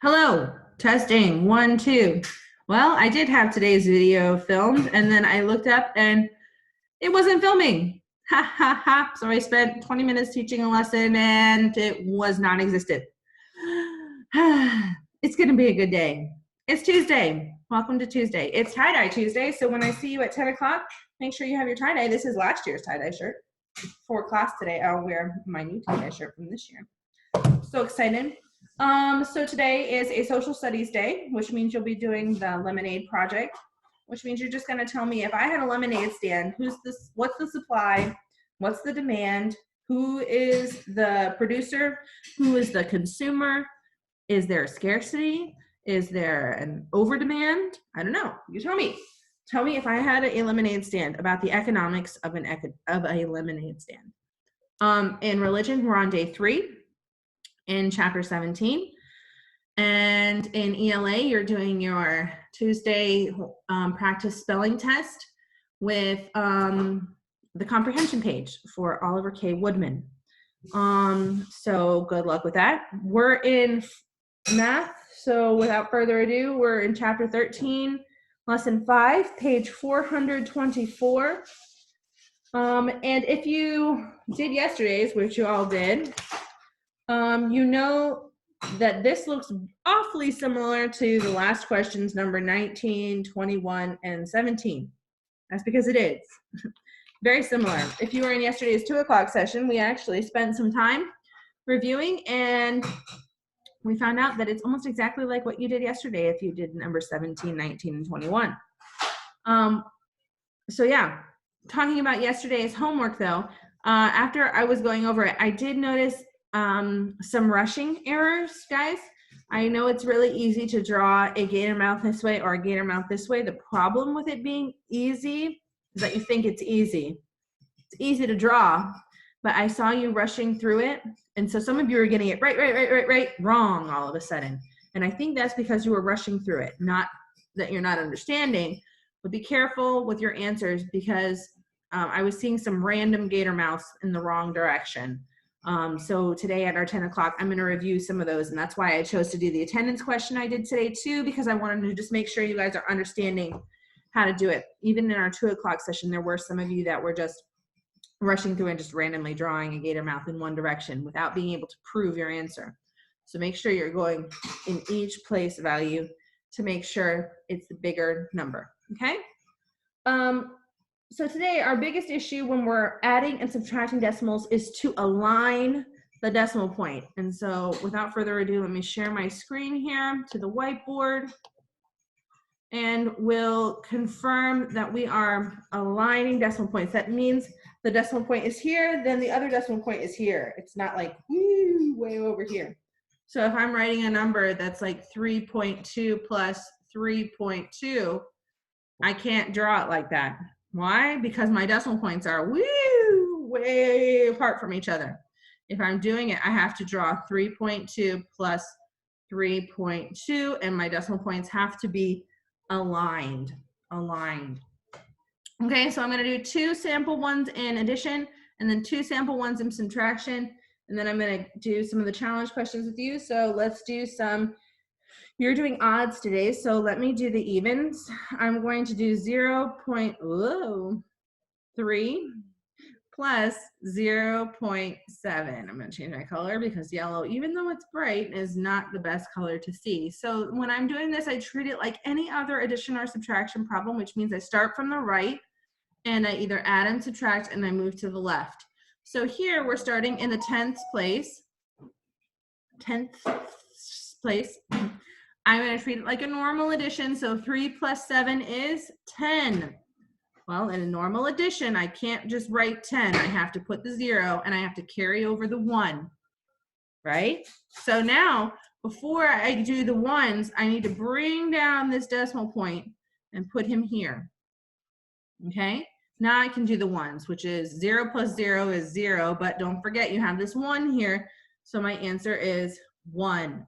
Hello, testing, 1, 2. Well, I did have today's video filmed and then I looked up and it wasn't filming. Ha ha ha. So I spent 20 minutes teaching a lesson and it was non-existent. It's gonna be a good day. It's Tuesday. Welcome to Tuesday. It's tie-dye Tuesday, so when I see you at 10 o'clock, make sure you have your tie-dye. This is last year's tie-dye shirt. For class today, I'll wear my new tie-dye shirt from this year. So excited. So today is a social studies day, which means you'll be doing the lemonade project, which means you're just going to tell me if I had a lemonade stand, what's the supply, what's the demand, who is the producer, who is the consumer, is there a scarcity, is there an over demand? I don't know. You tell me. Tell me if I had a lemonade stand, about the economics of a lemonade stand. In religion, we're on day 3. In chapter 17, and in ELA you're doing your Tuesday practice spelling test with the comprehension page for Oliver K. Woodman. So good luck with that. We're in math, so without further ado, we're in chapter 13, lesson 5, page 424. And if you did yesterday's, which you all did, you know that this looks awfully similar to the last questions, number 19, 21, and 17. That's because it is. Very similar. If you were in yesterday's 2 o'clock session, we actually spent some time reviewing, and we found out that it's almost exactly like what you did yesterday if you did number 17, 19, and 21. So yeah, talking about yesterday's homework though, after I was going over it, I did notice some rushing errors, guys. I know it's really easy to draw a gator mouth this way or a gator mouth this way. The problem with it being easy is that you think it's easy. It's easy to draw, but I saw you rushing through it. And so some of you are getting it right, wrong all of a sudden. And I think that's because you were rushing through it, not that you're not understanding, but be careful with your answers because I was seeing some random gator mouths in the wrong direction. So today at our 10 o'clock, I'm going to review some of those, and that's why I chose to do the attendance question I did today too, because I wanted to just make sure you guys are understanding how to do it. Even in our 2 o'clock session, there were some of you that were just rushing through and just randomly drawing a gator mouth in one direction without being able to prove your answer. So make sure you're going in each place value to make sure it's the bigger number, okay? So today, our biggest issue when we're adding and subtracting decimals is to align the decimal point. And so without further ado, let me share my screen here to the whiteboard. And we'll confirm that we are aligning decimal points. That means the decimal point is here, then the other decimal point is here. It's not like, woo, way over here. So if I'm writing a number that's like 3.2 plus 3.2, I can't draw it like that. Why? Because my decimal points are way apart from each other. If I'm doing it, I have to draw 3.2 plus 3.2, and my decimal points have to be aligned. Okay, so I'm going to do 2 sample ones in addition, and then 2 sample ones in subtraction, and then I'm going to do some of the challenge questions with you. So let's do some. You're doing odds today, so let me do the evens. I'm going to do 0.3 plus 0.7. I'm going to change my color because yellow, even though it's bright, is not the best color to see. So when I'm doing this, I treat it like any other addition or subtraction problem, which means I start from the right and I either add and subtract and I move to the left. So here we're starting in the 10th place. I'm going to treat it like a normal addition. So 3 plus 7 is 10. Well, in a normal addition, I can't just write 10. I have to put the 0 and I have to carry over the 1, right? So now, before I do the ones, I need to bring down this decimal point and put him here, okay? Now I can do the ones, which is 0 plus 0 is 0, but don't forget you have this 1 here. So my answer is 1.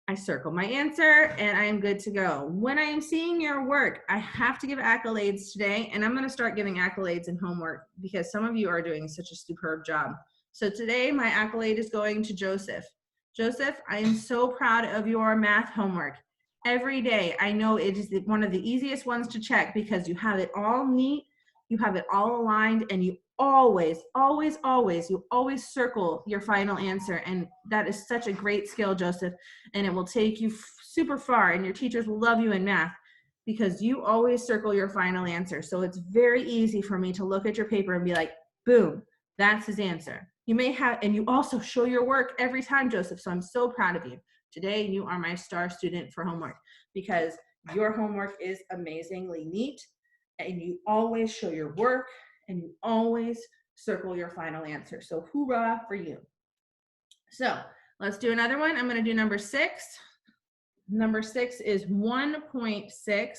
I circle my answer and I am good to go. When I am seeing your work, I have to give accolades today, and I'm going to start giving accolades in homework because some of you are doing such a superb job. So today my accolade is going to Joseph. Joseph, I am so proud of your math homework. Every day, I know it is one of the easiest ones to check because you have it all neat, you have it all aligned, and you always circle your final answer. And that is such a great skill, Joseph, and it will take you super far, and your teachers will love you in math because you always circle your final answer. So it's very easy for me to look at your paper and be like, boom, that's his answer. You may have, and you also show your work every time, Joseph, so I'm so proud of you. Today, you are my star student for homework because your homework is amazingly neat and you always show your work and you always circle your final answer. So hoorah for you. So let's do another one. I'm going to do number 6. Number 6 is 1.6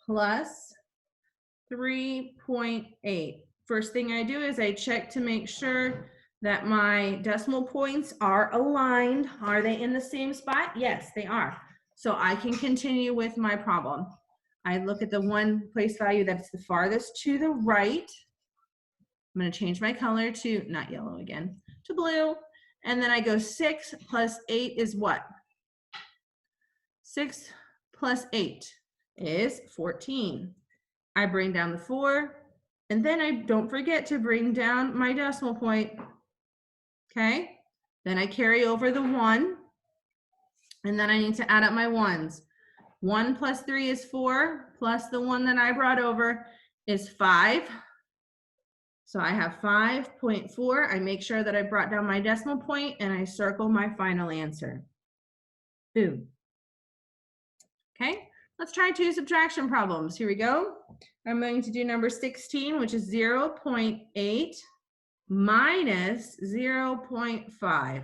plus 3.8. First thing I do is I check to make sure that my decimal points are aligned. Are they in the same spot? Yes, they are. So I can continue with my problem. I look at the one place value that's the farthest to the right. I'm going to change my color to, not yellow again, to blue. And then I go 6 plus 8 is what? 6 plus 8 is 14. I bring down the 4, and then I don't forget to bring down my decimal point. Okay, then I carry over the 1, and then I need to add up my 1s. 1 plus 3 is 4, plus the 1 that I brought over is 5. So I have 5.4. I make sure that I brought down my decimal point, and I circle my final answer. Boom. Okay, let's try 2 subtraction problems. Here we go. I'm going to do number 16, which is 0.8 minus 0.5.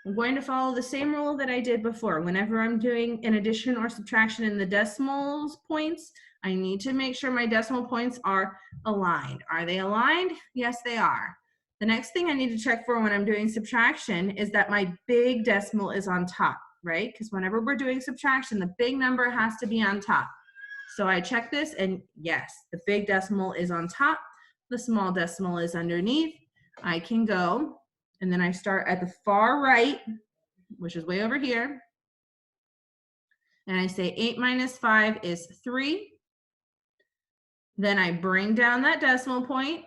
I'm going to follow the same rule that I did before. Whenever I'm doing an addition or subtraction in the decimals points, I need to make sure my decimal points are aligned. Are they aligned? Yes, they are. The next thing I need to check for when I'm doing subtraction is that my big decimal is on top, right? Because whenever we're doing subtraction, the big number has to be on top. So I check this, and yes, the big decimal is on top, the small decimal is underneath. I can go, and then I start at the far right, which is way over here, and I say 8 minus 5 is 3. Then I bring down that decimal point,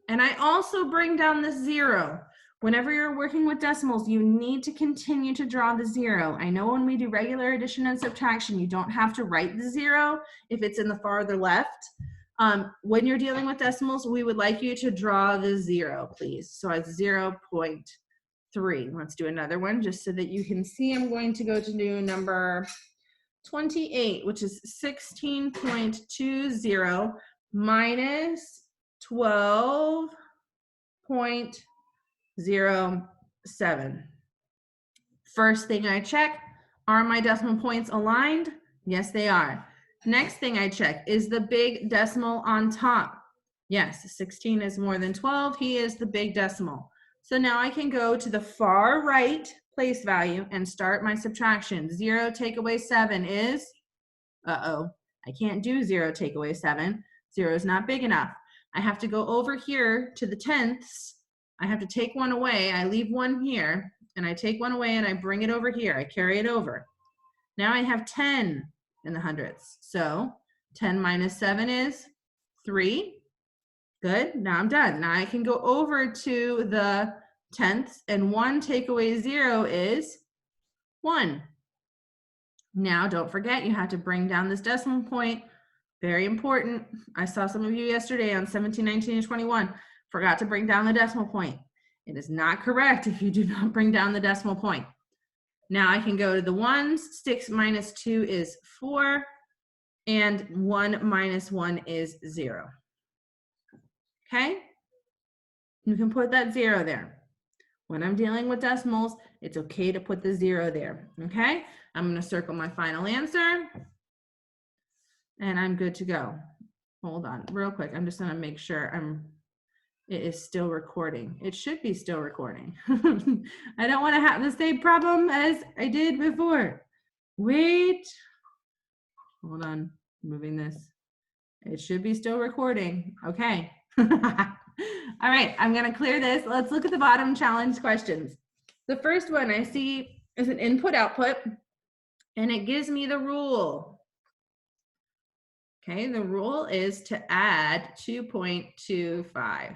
and I also bring down the 0. Whenever you're working with decimals, you need to continue to draw the 0. I know when we do regular addition and subtraction, you don't have to write the 0 if it's in the farther left. When you're dealing with decimals, we would like you to draw the 0, please. So it's 0.3. Let's do another one just so that you can see. I'm going to go to do number 28, which is 16.20 minus 12.07. First thing I check, are my decimal points aligned? Yes, they are. Next thing I check, is the big decimal on top? Yes, 16 is more than 12. He is the big decimal. So now I can go to the far right place value and start my subtraction. 0 take away 7 is, I can't do 0 take away 7. 0 is not big enough. I have to go over here to the tenths. I have to take 1 away. I leave 1 here, and I take 1 away, and I bring it over here. I carry it over. Now I have 10 in the hundredths. So 10 minus 7 is 3. Good. Now I'm done. Now I can go over to the tenths, and 1 take away 0 is 1. Now don't forget, you have to bring down this decimal point. Very important. I saw some of you yesterday on 17, 19, and 21 forgot to bring down the decimal point. It is not correct if you do not bring down the decimal point. Now I can go to the ones. 6 minus 2 is 4, and 1 minus 1 is 0. Okay? You can put that 0 there. When I'm dealing with decimals, it's okay to put the 0 there. Okay? I'm going to circle my final answer, and I'm good to go. Hold on real quick. I'm just going to make sure it is still recording. It should be still recording. I don't want to have the same problem as I did before. Wait. Hold on. Moving this. It should be still recording. Okay. All right. I'm going to clear this. Let's look at the bottom challenge questions. The first one I see is an input output, and it gives me the rule. Okay, the rule is to add 2.25.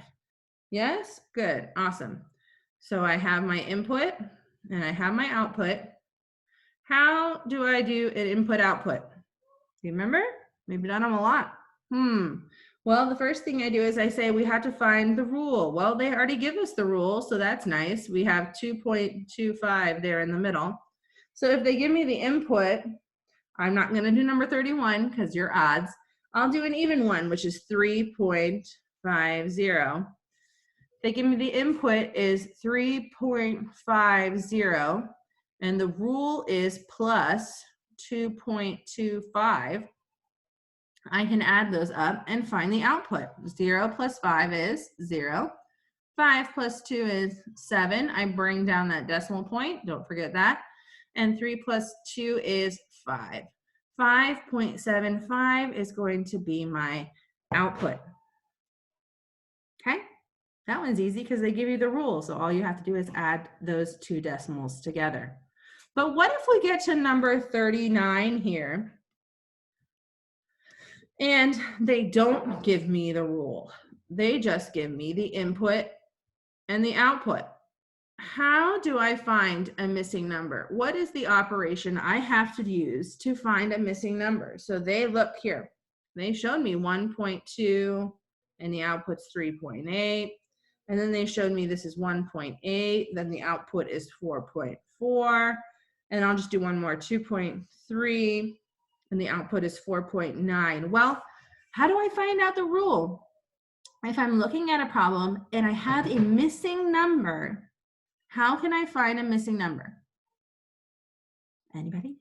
Yes, good, awesome. So I have my input and I have my output. How do I do an input output? Do you remember? Maybe done them a lot. Well, the first thing I do is I say we have to find the rule. Well, they already give us the rule, so that's nice. We have 2.25 there in the middle. So if they give me the input, I'm not going to do number 31 because you're odds. I'll do an even one, which is 3.50. They give me the input is 3.50, and the rule is plus 2.25. I can add those up and find the output. 0 plus 5 is 0. 5 plus 2 is 7. I bring down that decimal point. Don't forget that. And 3 plus 2 is 5. 5.75 is going to be my output. Okay? That one's easy because they give you the rule. So all you have to do is add those two decimals together. But what if we get to number 39 here and they don't give me the rule? They just give me the input and the output. How do I find a missing number? What is the operation I have to use to find a missing number? So they look here. They showed me 1.2 and the output's 3.8. And then they showed me this is 1.8. Then the output is 4.4. And I'll just do one more, 2.3. And the output is 4.9. Well, how do I find out the rule? If I'm looking at a problem and I have a missing number, how can I find a missing number? Anybody?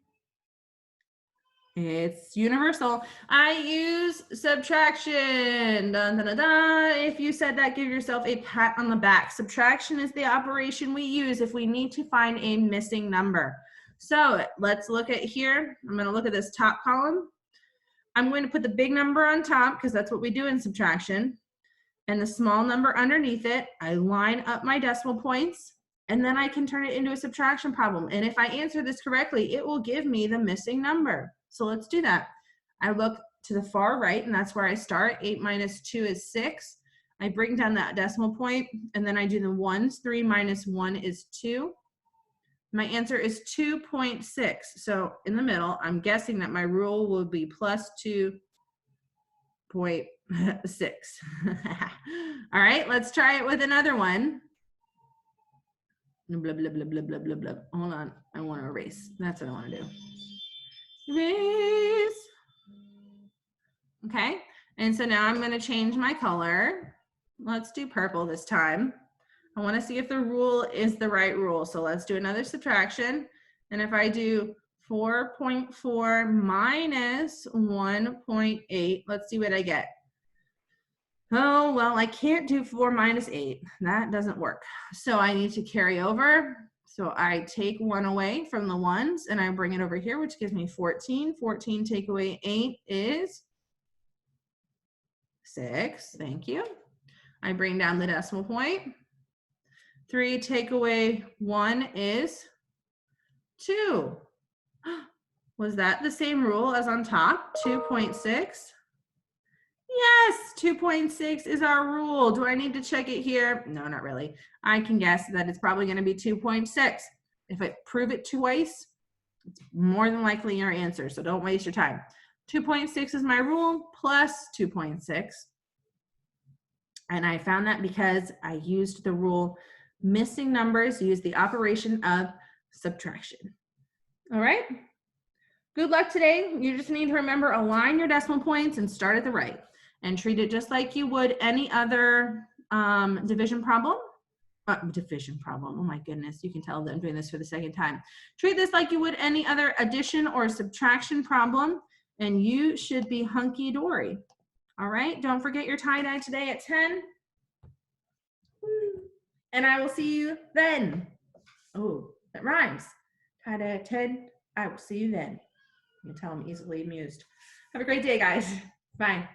It's universal. I use subtraction. Dun, dun, dun, dun. If you said that, give yourself a pat on the back. Subtraction is the operation we use if we need to find a missing number. So let's look at here. I'm going to look at this top column. I'm going to put the big number on top because that's what we do in subtraction. And the small number underneath it. I line up my decimal points. And then I can turn it into a subtraction problem. And if I answer this correctly, it will give me the missing number. So let's do that. I look to the far right, and that's where I start. 8 minus 2 is 6. I bring down that decimal point, and then I do the ones. 3 minus 1 is 2. My answer is 2.6. So in the middle, I'm guessing that my rule will be plus 2.6. All right, let's try it with another one. Blah, blah, blah, blah, blah, blah, blah. Hold on, I want to erase. That's what I want to do. Erase. Okay, and so now I'm going to change my color. Let's do purple this time. I want to see if the rule is the right rule. So let's do another subtraction. And if I do 4.4 minus 1.8, let's see what I get. Oh, well, I can't do 4 minus 8. That doesn't work. So I need to carry over. So I take 1 away from the ones and I bring it over here, which gives me 14. 14 take away 8 is 6. Thank you. I bring down the decimal point. 3 take away 1 is 2. Was that the same rule as on top? 2.6? Yes, 2.6 is our rule. Do I need to check it here? No, not really. I can guess that it's probably going to be 2.6. If I prove it twice, it's more than likely your answer, so don't waste your time. 2.6 is my rule, plus 2.6. And I found that because I used the rule missing numbers, use the operation of subtraction. All right? Good luck today. You just need to remember, align your decimal points and start at the right. And treat it just like you would any other division problem. Oh my goodness, you can tell that I'm doing this for the second time. Treat this like you would any other addition or subtraction problem, and you should be hunky-dory. All right, don't forget your tie-dye today at 10. And I will see you then. Oh, that rhymes. Tie-dye at 10, I will see you then. You can tell I'm easily amused. Have a great day, guys. Bye.